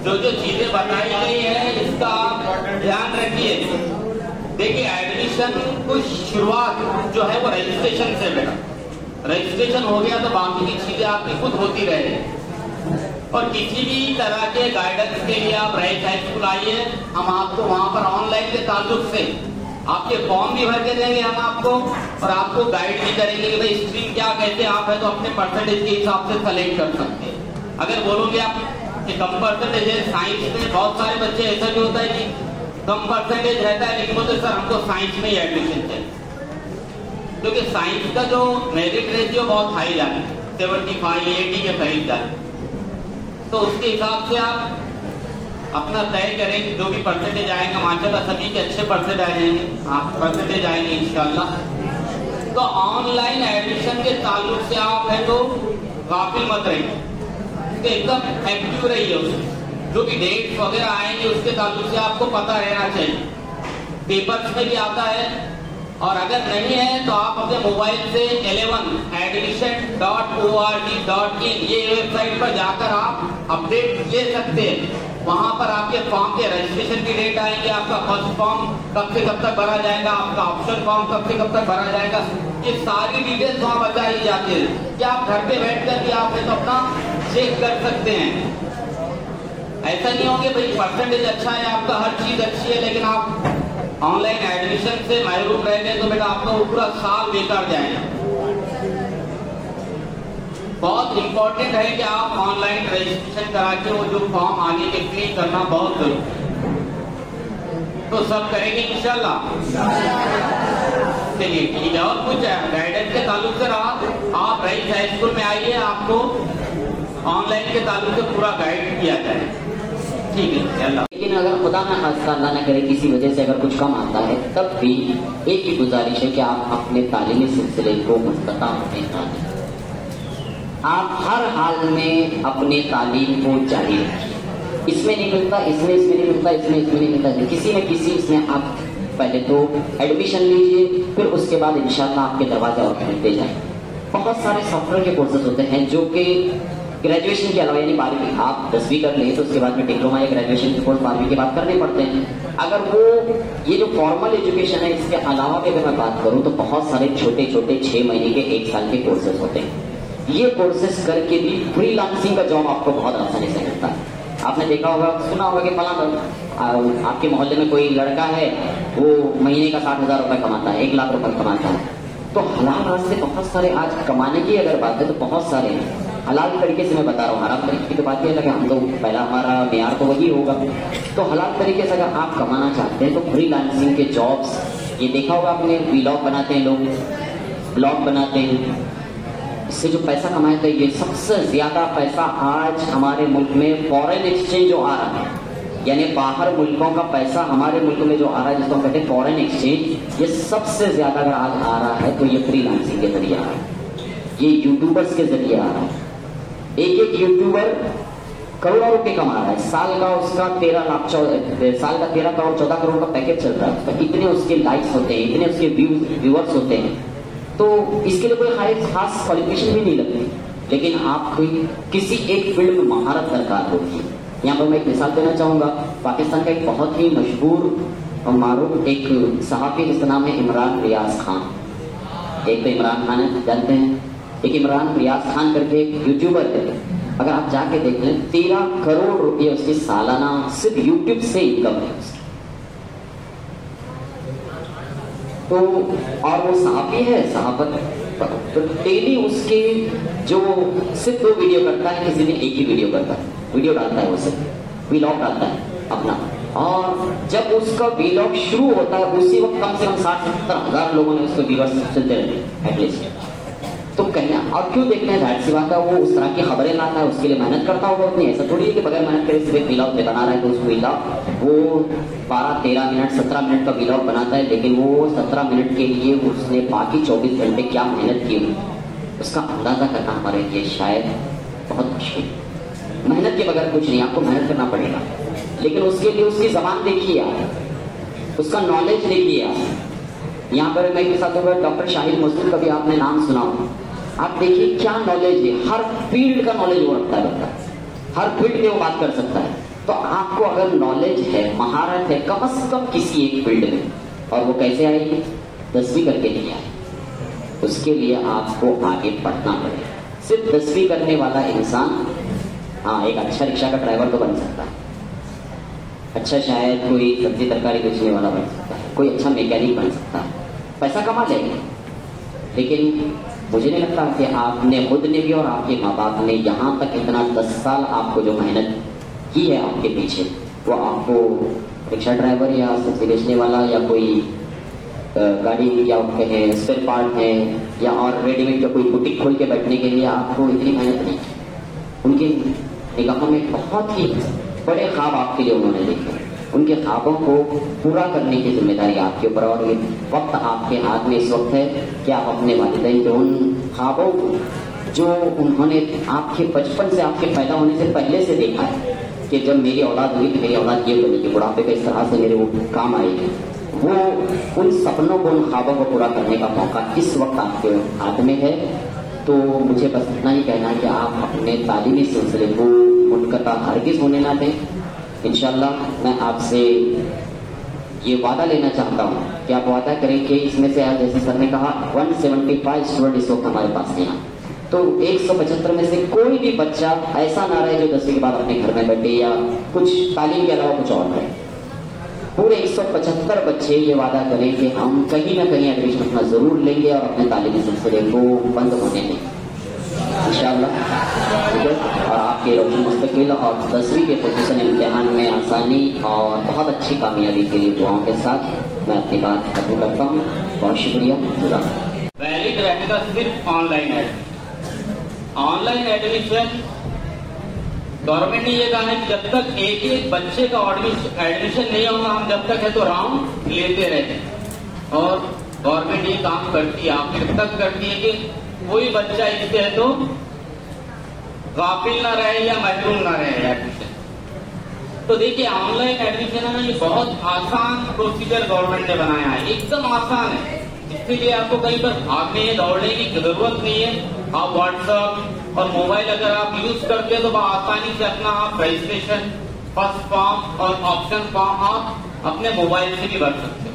जो जो चीजें बताई गई है इसका आप ध्यान रखिए। देखिए एडमिशन की शुरुआत जो है वो रजिस्ट्रेशन से बेटा, रजिस्ट्रेशन हो गया तो बाकी की चीजें आपकी खुद होती रहेगी। और किसी भी तरह के गाइडेंस के लिए आप रईस हाई स्कूल आइए, हम आपको वहां पर ऑनलाइन के ताल्लुक से आपके फॉर्म भी भर के देंगे हम आपको, और आपको गाइड भी करेंगे कि भाई स्ट्रीम क्या कहते हैं आप है तो अपने परसेंटेज के हिसाब से सेलेक्ट कर सकते हैं। अगर बोलोगे आप कि कम परसेंटेज है साइंस में, बहुत सारे बच्चे ऐसा भी होता है कि कम परसेंटेज रहता है लेकिन बोलते सर हमको साइंस में ही एडमिशन चाहिए, क्योंकि साइंस का जो मेरिट रेशियो बहुत हाई जाता है, 75 80 के करीब जाता है। तो उसके हिसाब से आप अपना तय करें कि जो भी परसेंटेज आएगा, माशाल्लाह सभी के अच्छे परसेंटेज आ जाएंगे, आप परसेंटेज आएंगे इंशाल्लाह। तो ऑनलाइन एडमिशन के ताल्लुक से आप है तो गाफिल मत रहिए, एकदम एक्टिव रहिए। उसमें जो भी डेट्स वगैरह आएंगे उसके ताल्लुक से आपको पता रहना चाहिए, पेपर्स में भी आता है। और अगर नहीं है तो आप अपने मोबाइल से 11admission.org.in ये वेबसाइट पर जाकर आप अपडेट ले सकते हैं। वहां पर आपके फॉर्म के रजिस्ट्रेशन की डेट आएंगे, आपका फर्स्ट फॉर्म कब से कब तक भरा जाएगा, आपका ऑप्शन फॉर्म कब से कब तक भरा जाएगा, ये सारी डिटेल्स वहां बताई जाती है कि आप घर पे बैठ कर भी आप तो अपना चेक कर सकते हैं। ऐसा नहीं हो कि भाई परसेंटेज अच्छा है, आपका हर चीज अच्छी है, लेकिन आप ऑनलाइन एडमिशन से महरूम रह गए तो बेटा आपका वो पूरा साल बेकार जाएगा। बहुत इंपॉर्टेंट है कि आप ऑनलाइन रजिस्ट्रेशन करा के वो जो फॉर्म आगे के फिल करना बहुत जरूरी है। तो सब करेंगे इंशाल्लाह। चलिए ठीक है, और कुछ गाइडेंस के ताल्लुक से रहा, आप रईस हाई स्कूल में आइए, आपको ऑनलाइन के ताल्लुक से पूरा गाइड किया जाए। ठीक है अल्लाह। लेकिन अगर खुदा ना खास्ता अल्लाह ना करे किसी वजह से अगर कुछ कम आता है, तब भी एक ही गुजारिश है कि आप अपने तालीमी सिलसिले को मुस्तक़ा रखें। आप हर हाल में अपने तालीम को जारी रखिए। इसमें नहीं मिलता, इसमें नहीं मिलता, इसमें नहीं मिलता, किसी न किसी इसमें आप पहले तो एडमिशन लीजिए, फिर उसके बाद इंशाल्लाह आपके दरवाजे और खुलते जाए। बहुत सारे सॉफ्टवेयर के कोर्सेज होते हैं जो कि ग्रेजुएशन के अलावा, यानी 12वीं आप 10वीं कर लें तो उसके बाद में डिप्लोमा या ग्रेजुएशन के कोर्स 12वीं के बाद करने पड़ते हैं। अगर वो ये जो फॉर्मल एजुकेशन है इसके अलावा भी अगर मैं बात करूं तो बहुत सारे छोटे छोटे 6 महीने के 1 साल के कोर्सेज होते हैं। ये कोर्सेज करके भी फ्रीलांसिंग का जॉब आपको बहुत आसानी से मिलता है। आपने देखा होगा, सुना होगा कि फलाना आपके मोहल्ले में कोई लड़का है, वो महीने का 60,000 रुपए कमाता है, 1 लाख रुपए कमाता है। तो हलाल रास्ते बहुत सारे आज कमाने की अगर बात है तो बहुत सारे हैं। हलाल तरीके से मैं बता रहा हूँ, हराम तरीके की तो बात यह है कि हम तो पहला हमारा मेयार तो वही होगा। तो हलाल तरीके से अगर आप कमाना चाहते हैं तो फ्रीलांसिंग के जॉब्स, ये देखा होगा आपने, व्लॉग बनाते हैं लोग, ब्लॉग बनाते हैं, इससे जो पैसा कमाते हैं। ये सबसे ज्यादा पैसा आज हमारे मुल्क में फॉरेन एक्सचेंज जो आ रहा है, यानी बाहर मुल्कों का पैसा हमारे मुल्क में जो आ रहा है, जिसको कहते हैं फॉरेन एक्सचेंज, ये सबसे ज्यादा अगर आज आ रहा है तो ये फ्रीलांसिंग के जरिए आ रहा है, ये यूट्यूबर्स के जरिए आ रहा है। एक यूट्यूबर करोड़ों रुपए कमा रहा है, साल का उसका 13 करोड़ 14 करोड़ का पैकेज चल रहा है, तो इतने उसके लाइक्स होते हैं, इतने उसके व्यूअर्स होते हैं। तो इसके लिए कोई खास क्वालिफिकेशन भी नहीं लगती, लेकिन आपको किसी एक फील्ड में महारत दरकार होती है। यहाँ पर मैं एक मिसाल देना चाहूंगा, पाकिस्तान का एक बहुत ही मशहूर और मारूफ एक सहाफी जिसका नाम है इमरान रियाज खान। एक तो इमरान खान है, जानते हैं, एक इमरान रियाज खान करके एक यूट्यूबर है। अगर आप जाके देख लें 13 करोड़ रुपये उसकी सालाना सिर्फ यूट्यूब से इनकम है उसकी। तो और वो सहाफी है, सहाफत, तो डेली उसके जो सिर्फ 2 वीडियो करता है, किसी दिन एक ही वीडियो करता है, वीडियो डालता है, वो सिर्फ व्लॉग डालता है अपना। और जब उसका व्लॉग शुरू होता है उसी वक्त कम से कम 60-70 हजार लोगों ने उसको व्यूअर्स सुनते रहते एटलीस्ट। तो कहना और क्यों देखते हैं, जाहिर सी बात है वो उस तरह की खबरें लाता है, उसके लिए मेहनत करता होगा उतनी। ऐसा थोड़ी है कि बगैर मेहनत करे सिर्फ व्लॉग बना रहा है, तो उस व्लॉग वो 12-13 मिनट 17 मिनट का व्लॉग बनाता है, लेकिन वो 17 मिनट के लिए उसने बाकी 24 घंटे क्या मेहनत की उसका अंदाजा करना हमारे लिए शायद बहुत मुश्किल। मेहनत के बगैर कुछ नहीं, आपको मेहनत करना पड़ेगा, लेकिन उसके लिए उसकी जबान देखिए आप, उसका नॉलेज देखिए आप, यहाँ पर मैं के साथ होगा डॉक्टर शाहिद मसूद का भी आपने नाम सुना हो। आप देखिए क्या नॉलेज है, हर फील्ड का नॉलेज वो रखता है, हर फील्ड में वो बात कर सकता है। तो आपको अगर नॉलेज है, महारत है कम से कम किसी एक फील्ड में, और वो कैसे आएगी, 10वीं करके नहीं आएगी, उसके लिए आपको आगे पढ़ना पड़ेगा। सिर्फ 10वीं करने वाला इंसान हाँ एक अच्छा रिक्शा का ड्राइवर तो बन सकता है, अच्छा शायद कोई सब्जी तरकारी बेचने वाला बन सकता है, कोई अच्छा मैकेनिक बन सकता है, पैसा कमा लेंगे। लेकिन मुझे नहीं लगता कि आपने खुद ने भी और आपके माँ बाप ने यहाँ तक इतना 10 साल आपको जो मेहनत की है आपके पीछे, वो आपको रिक्शा ड्राइवर या सब्जी बेचने वाला या कोई गाड़ी या कहें स्पेयर पार्ट है या और रेडीमेड का कोई बुटीक खोल के बैठने के लिए आपको इतनी मेहनत नहीं। उनके निगाहों में बहुत ही बड़े ख्वाब आपके लिए उन्होंने देखे, उनके ख्वाबों को पूरा करने की जिम्मेदारी आपके ऊपर, और ये वक्त आपके हाथ में इस वक्त है कि आप अपने वालिदैन के उन ख्वाबों जो उन्होंने आपके बचपन से, आपके पैदा होने से पहले से देखा है कि जब मेरी औलाद हुई तो मेरी औलाद ये बनेगी, बुढ़ापे का इस तरह से मेरे वो काम आएगी, वो उन सपनों को, उन ख्वाबों को पूरा करने का मौका इस वक्त आपके हाथ में है। तो मुझे बस इतना ही कहना है कि आप अपने तालीमी सिलसिले को मुनक़ता हरगिज़ होने ना दें। इंशाअल्लाह मैं आपसे ये वादा लेना चाहता हूँ कि आप वादा करें कि इसमें से, जैसे सर ने कहा 175 स्टूडेंट इस वक्त हमारे पास हैं, तो 175 में से कोई भी बच्चा ऐसा ना रहे जो 10वीं के बाद अपने घर में बैठे या कुछ तालीम के अलावा कुछ और करे। पूरे 175 बच्चे ये वादा करें कि हम कहीं ना कहीं एडमिशन अपना जरूर लेंगे और अपने तालीमी सिलसिले को बंद होने देंगे इंशाअल्लाह। और आपके रोशन मुस्तकिल और 10वीं के पोजीशन इम्तिहान में आसानी और बहुत अच्छी कामयाबी के लिए दुआओं के साथ मैं अपनी बात खत्म करता हूँ। बहुत शुक्रिया। वैलिड रहेगा सिर्फ ऑनलाइन है। ऑनलाइन एडमिशन गवर्नमेंट ने ये कहा है कि जब तक एक एक बच्चे का एडमिशन नहीं होगा, हम जब तक है तो राउंड लेते रहते हैं। और गवर्नमेंट ये काम करती है, आखिर तक करती है कि कोई बच्चा इससे है तो गाफिल ना रहे या महरूम ना रहे एडमिशन। तो देखिए ऑनलाइन एडमिशन है ना, ये बहुत आसान प्रोसीजर गवर्नमेंट ने बनाया है, एकदम आसान है। इसके लिए आपको कहीं पर भागने दौड़ने की जरूरत नहीं है। आप व्हाट्सएप और मोबाइल अगर आप यूज करते हैं तो आसानी से अपना आप रजिस्ट्रेशन, फर्स्ट फॉर्म और ऑप्शन फॉर्म आप अपने मोबाइल से भी भर सकते हैं।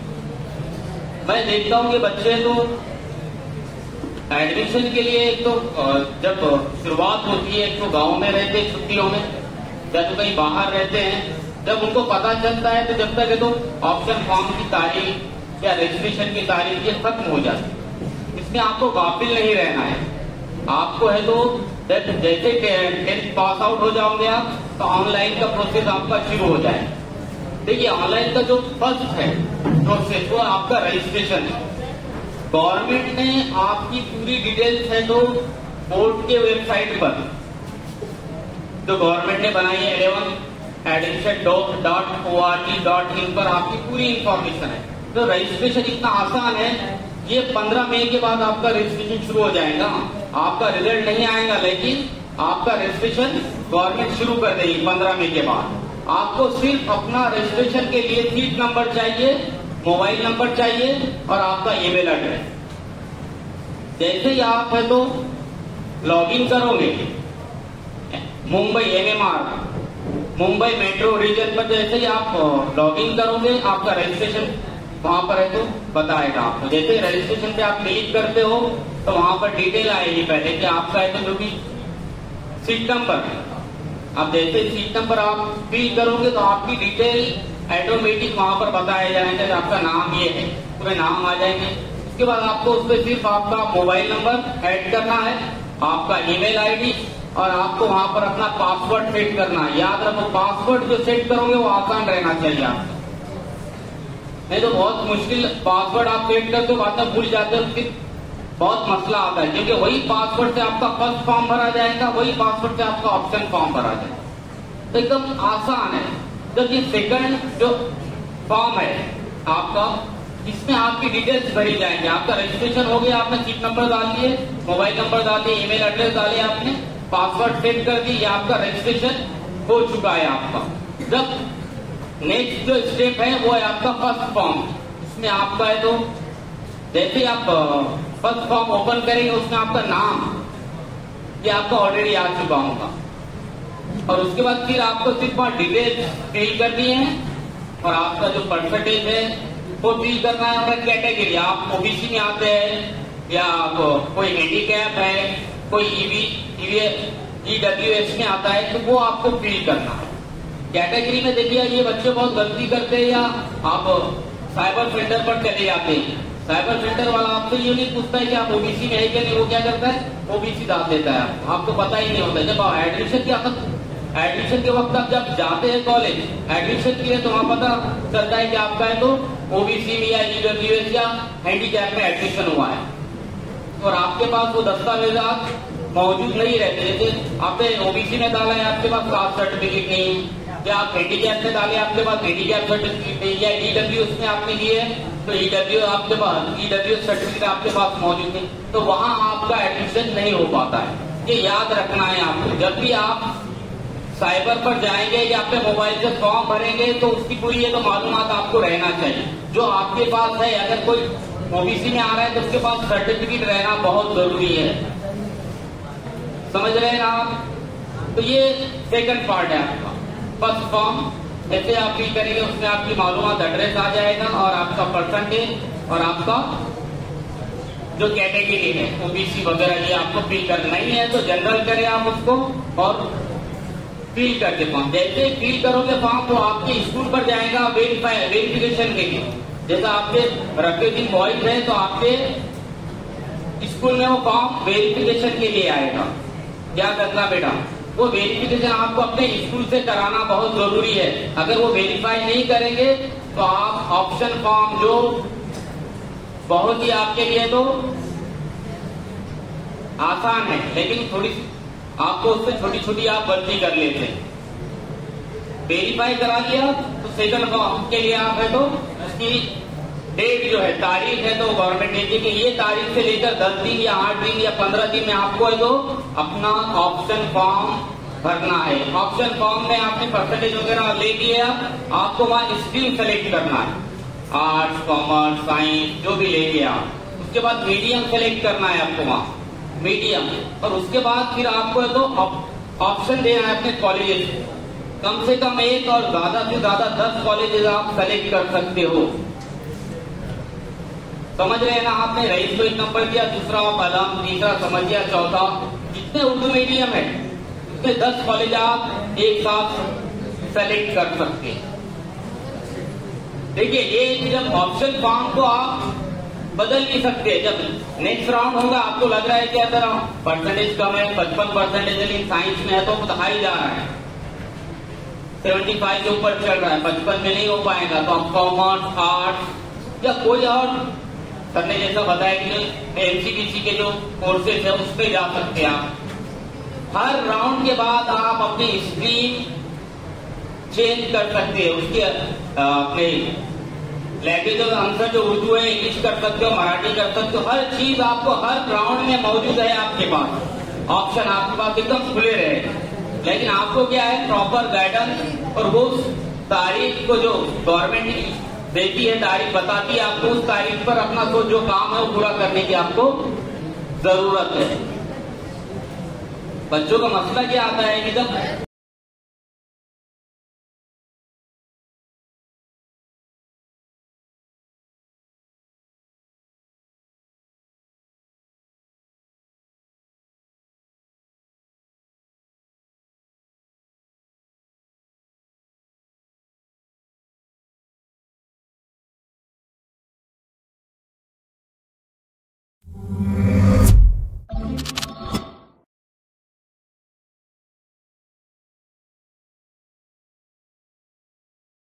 मैं देखता हूँ कि बच्चे तो एडमिशन के लिए एक तो जब शुरुआत होती है, एक तो गांव में रहते हैं छुट्टियों में या तो कहीं बाहर रहते हैं, जब उनको पता चलता है तो जब तक है तो ऑप्शन फॉर्म की तारीख या रजिस्ट्रेशन की तारीख ये खत्म हो जाती है। इसमें आपको गाफिल नहीं रहना है। आपको है तो जैसे 10th पास आउट हो जाओगे आप तो ऑनलाइन का प्रोसेस आपका शुरू हो जाए। देखिए ऑनलाइन का जो फर्स्ट है प्रोसेस वो आपका रजिस्ट्रेशन है। गवर्नमेंट ने आपकी पूरी डिटेल्स है तो बोर्ड के वेबसाइट पर जो गवर्नमेंट ने बनाई है 11admission.org.in पर आपकी पूरी इंफॉर्मेशन है। तो रजिस्ट्रेशन इतना आसान है, ये 15 मई के बाद आपका रजिस्ट्रेशन शुरू हो जाएगा। आपका रिजल्ट नहीं आएगा लेकिन आपका रजिस्ट्रेशन गवर्नमेंट शुरू कर देगी 15 मई के बाद। आपको सिर्फ अपना रजिस्ट्रेशन के लिए सीट नंबर चाहिए, मोबाइल नंबर चाहिए और आपका ईमेल एड्रेस। जैसे ही आप है तो लॉगिन करोगे Mumbai MMR Mumbai metro region पर, जैसे ही आप लॉगिन करोगे आपका रजिस्ट्रेशन वहां पर है तो बताएगा आपको। जैसे रजिस्ट्रेशन पे आप क्लिक करते हो तो वहां पर डिटेल आएगी पहले कि आपका है तो जो भी सीट नंबर, आप जैसे सीट नंबर आप फिल करोगे तो आपकी डिटेल ऑटोमेटिक वहां पर बताया जाएगा। आपका नाम ये है, पूरे नाम आ जाएंगे। उसके बाद आपको उस पर सिर्फ आपका मोबाइल नंबर ऐड करना है, आपका ईमेल आईडी और आपको वहां पर अपना पासवर्ड सेट करना है। याद रखो पासवर्ड जो सेट करोगे वो आसान रहना चाहिए आपका, नहीं तो बहुत मुश्किल पासवर्ड आप सेट करते हो बाद में भूल जाते हो, फिर बहुत मसला आता है। क्योंकि वही पासवर्ड से आपका फर्स्ट फॉर्म भरा जाएगा, वही पासवर्ड से आपका ऑप्शन फॉर्म भरा जाएगा। तो एकदम आसान है। जब ये सेकंड जो फॉर्म है आपका, इसमें आपकी डिटेल्स भरी जाएंगे। आपका रजिस्ट्रेशन हो गया, आपने सीट नंबर डाल दिए, मोबाइल नंबर डाल दिए, ईमेल एड्रेस डाले, आपने पासवर्ड सेट कर दी, ये आपका रजिस्ट्रेशन हो चुका है आपका। जब नेक्स्ट जो स्टेप है वो है आपका फर्स्ट फॉर्म। इसमें आपका है तो जैसे आप फर्स्ट फॉर्म ओपन करेंगे उसमें आपका नाम ये आपका ऑलरेडी आ चुका होगा, और उसके बाद फिर आपको सिर्फ डिटेल्स फिल करनी है और आपका जो परसेंटेज है वो फिल करना है। और कैटेगरी आप ओबीसी में आते हैं या कोई हैंडीकैप है, कोई ईडब्ल्यूएस में आता है, तो वो आपको फिल करना है। कैटेगरी में देखिए ये बच्चे बहुत गलती करते हैं, या आप साइबर सेंटर पर चले जाते हैं, साइबर सेंटर वाला आपसे ये नहीं पूछता है कि आप ओबीसी में है क्या नहीं, वो क्या करता है ओबीसी डाल देता है, आपको पता ही नहीं होता। जब एडमिशन के वक्त आप जब जाते हैं कॉलेज एडमिशन के लिए, तो वहां पता चलता है कि आपका है तो ओबीसी में या ईडब्ल्यूएस या हैंडीकैप में एडमिशन हुआ है, और आपके पास वो दस्तावेजात मौजूद नहीं रहते। जैसे आपने ओबीसी में डाला है, आपके पास कास्ट सर्टिफिकेट नहीं, या आप हैंडीकैप में डाले आपके पास हैंडीकैप सर्टिफिकेट नहीं, या ईडब्ल्यूएस में आपने लिए तो ईडब्ल्यूएस सर्टिफिकेट आपके पास मौजूद नहीं, तो वहां आपका एडमिशन नहीं हो पाता है। ये याद रखना है आपको। जब भी आप साइबर पर जाएंगे या अपने मोबाइल से फॉर्म भरेंगे तो उसकी पूरी ये तो मालूमात आपको रहना चाहिए जो आपके पास है। अगर कोई ओबीसी में आ रहा है तो उसके पास सर्टिफिकेट रहना बहुत जरूरी है, समझ रहे हैं ना आप। तो ये सेकंड पार्ट है आपका फर्स्ट फॉर्म। जैसे आप फिल करेंगे उसमें आपकी मालूमात एड्रेस आ जाएगा और आपका परसेंटेज और आपका जो कैटेगरी है ओबीसी वगैरह ये आपको फिल करना ही है। तो जनरल करें आप उसको और फिल करके फॉर्म। जैसे फिल करोगे फॉर्म तो आपके स्कूल पर जाएगा वेरिफिकेशन के लिए। जैसा आपके रखेजिंग बॉयज है तो आपके स्कूल में वो फॉर्म वेरिफिकेशन के लिए आएगा। क्या करना बेटा, वो वेरिफिकेशन आपको अपने स्कूल से कराना बहुत जरूरी है। अगर वो वेरीफाई नहीं करेंगे तो आप ऑप्शन फॉर्म जो बहुत ही आपके लिए तो आसान है, लेकिन थोड़ी आपको उससे छोटी छोटी आप गलती कर लेते हैं। वेरीफाई करा लिया तो सेकंड फॉर्म के लिए आप है तो उसकी डेट जो है तारीख है तो गवर्नमेंट देती है कि ये तारीख से लेकर 10 दिन या 8 दिन या 15 दिन में आपको है तो अपना ऑप्शन फॉर्म भरना है। ऑप्शन फॉर्म में आपने परसेंटेज वगैरह ले लिया, आपको वहां स्ट्रीम सेलेक्ट करना है, आर्ट्स कॉमर्स साइंस जो भी ले लिया। उसके बाद मीडियम सेलेक्ट करना है आपको वहां मीडियम, और उसके बाद फिर आपको है तो ऑप्शन देना है अपने कॉलेजेस। कम से कम एक और ज्यादा से ज्यादा 10 कॉलेजेस आप सेलेक्ट कर सकते हो। समझ रहे हैं ना आपने। रईस को 1 नंबर दिया, दूसरा कलम, तीसरा समझिया, चौथा जितने उर्दू मीडियम है उसमें 10 कॉलेज आप एक साथ सेलेक्ट कर सकते हैं। देखिए ये जब ऑप्शन फॉर्म को आप बदल नहीं सकते। जब नेक्स्ट राउंड होगा आपको लग रहा है कि अगर परसेंटेज कम है 55% लेकिन साइंस में है तो हाई जा रहा है 75 के ऊपर चल रहा है, 55 में नहीं हो पाएगा तो आप कॉमर्स आर्ट्स या कोई और सर ने जैसा बताया कि एमसीबीसी के जो कोर्सेज है उस पर जा सकते हैं आप। हर राउंड के बाद आप अपनी स्ट्रीम चेंज कर सकते हैं। उसके अपने लैंग्वेज का आंसर जो उर्दू है इंग्लिश कर सकते हो, मराठी कर सकते हो, हर चीज आपको हर राउंड में मौजूद है आपके पास। ऑप्शन आपके पास एकदम खुले रहे, लेकिन आपको क्या है प्रॉपर गाइडेंस और वो तारीख को जो गवर्नमेंट देती है तारीख बताती है आपको, उस तारीख पर अपना तो जो काम है वो पूरा करने की आपको जरूरत है। बच्चों का मसला क्या आता है कि जब